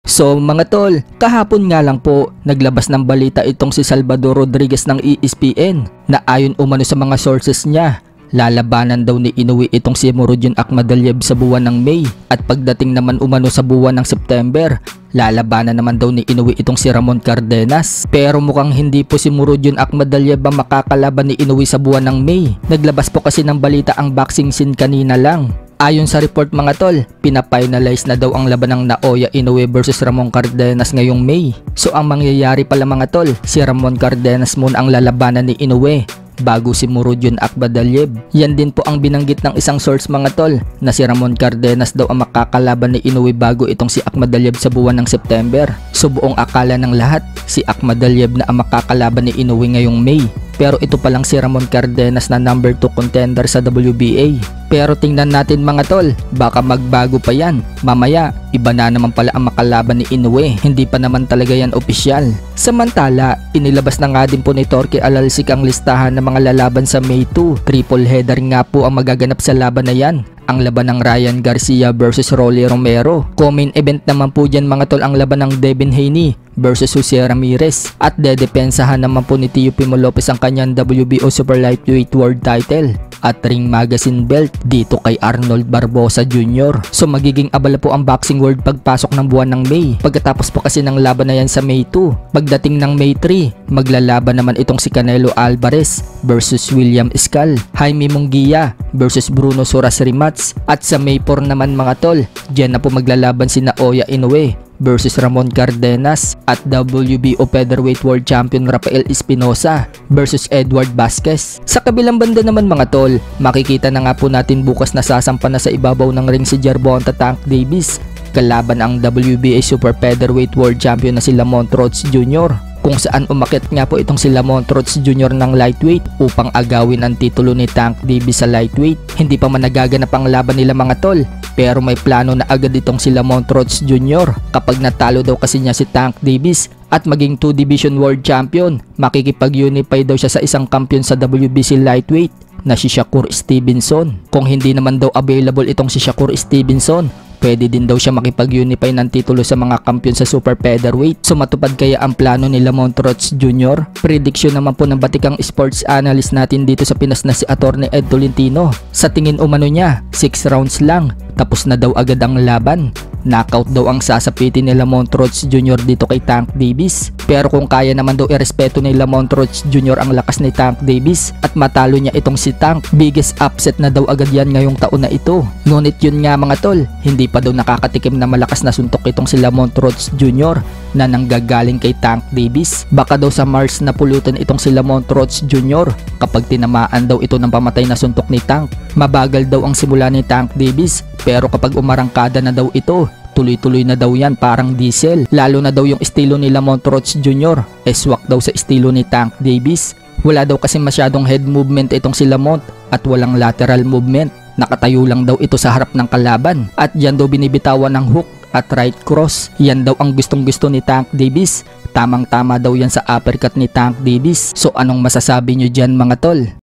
So mga tol, kahapon nga lang po naglabas ng balita itong si Salvador Rodriguez ng ESPN na ayon umano sa mga sources niya, lalabanan daw ni Inoue itong si Murodjon Akhmadaliev sa buwan ng May, at pagdating naman umano sa buwan ng September, lalabanan naman daw ni Inoue itong si Ramon Cardenas. Pero mukhang hindi po si Murodjon Akhmadaliev ang makakalaban ni Inoue sa buwan ng May. Naglabas po kasi ng balita ang boxing scene kanina lang. Ayon sa report mga tol, pinafinalize na daw ang laban ng Naoya Inoue versus Ramon Cardenas ngayong May. So ang mangyayari pala mga tol, si Ramon Cardenas muna ang lalabanan ni Inoue bago si Murodjon Akhmadaliev. Yan din po ang binanggit ng isang source mga tol, na si Ramon Cardenas daw ang makakalaban ni Inoue bago itong si Akhmadaliev sa buwan ng September. So buong akala ng lahat, si Akhmadaliev na ang makakalaban ni Inoue ngayong May. Pero ito palang si Ramon Cardenas na number 2 contender sa WBA. Pero tingnan natin mga tol, baka magbago pa yan. Mamaya, iba na naman pala ang makalaban ni Inoue. Hindi pa naman talaga yan opisyal. Samantala, inilabas na nga din po ni Torque Alalsik ang listahan ng mga lalaban sa May 2. Triple header nga po ang magaganap sa laban na yan. Ang laban ng Ryan Garcia versus Rolly Romero. Co-main event naman po dyan mga tol ang laban ng Devin Haney versus Jose Ramirez. At dedepensahan naman po ni Teofimo Lopez ang kanyang WBO Super Lightweight World Title at Ring Magazine belt dito kay Arnold Barboza Jr. So magiging abala po ang boxing world pagpasok ng buwan ng May. Pagkatapos po kasi ng laban na yan sa May 2, pagdating ng May 3, maglalaban naman itong si Canelo Alvarez versus William Escal, Jaime Munguia versus Bruno Soras rematch. At sa May 4 naman mga tol, dyan na po maglalaban si Naoya Inoue versus Ramon Cardenas at WBO Featherweight World Champion Rafael Espinosa versus Edward Vasquez. Sa kabilang banda naman mga tol, makikita na nga po natin bukas na sasampa na sa ibabaw ng ring si Gervonta Tank Davis kalaban ang WBA Super Featherweight World Champion na si Lamont Rhodes Jr. kung saan umakyat nga po itong si Lamont Rhodes Jr. ng lightweight upang agawin ang titulo ni Tank Davis sa lightweight. Hindi pa man nagaganap ang laban nila mga tol, pero may plano na agad itong si Lamont Rhodes Jr. Kapag natalo daw kasi niya si Tank Davis at maging 2 division world champion, makikipag-unify daw siya sa isang kampiyon sa WBC lightweight na si Shakur Stevenson. Kung hindi naman daw available itong si Shakur Stevenson, pwede din daw siya makipag-unify ng titulo sa mga kampiyon sa super featherweight. So matupad kaya ang plano ni Lamont Rhodes Jr.? Prediction naman po ng batikang sports analyst natin dito sa Pinas na si Attorney Ed Tolentino. Sa tingin umano niya, 6 rounds lang, tapos na daw agad ang laban. Knockout daw ang sasapitin ni Lamont Rhodes Jr. dito kay Tank Davis. Pero kung kaya naman daw irespeto ni Lamont Rhodes Jr. ang lakas ni Tank Davis at matalo niya itong si Tank, biggest upset na daw agad yan ngayong taon na ito. Ngunit yun nga mga tol, hindi pa daw nakakatikim na malakas na suntok itong si Lamont Rhodes Jr. na nanggagaling kay Tank Davis. Baka daw sa Mars na pulutan itong si Lamont Rhodes Jr. kapag tinamaan daw ito ng pamatay na suntok ni Tank. Mabagal daw ang simula ni Tank Davis, pero kapag umarangkada na daw ito, tuloy-tuloy na daw yan parang diesel. Lalo na daw yung estilo ni Lamont Rhodes Jr. Swak daw sa estilo ni Tank Davis. Wala daw kasi masyadong head movement itong si Lamont at walang lateral movement. Nakatayo lang daw ito sa harap ng kalaban at yan daw binibitawan ng hook at right cross. Yan daw ang gustong-gusto ni Tank Davis. Tamang-tama daw yan sa uppercut ni Tank Davis. So anong masasabi nyo dyan mga tol?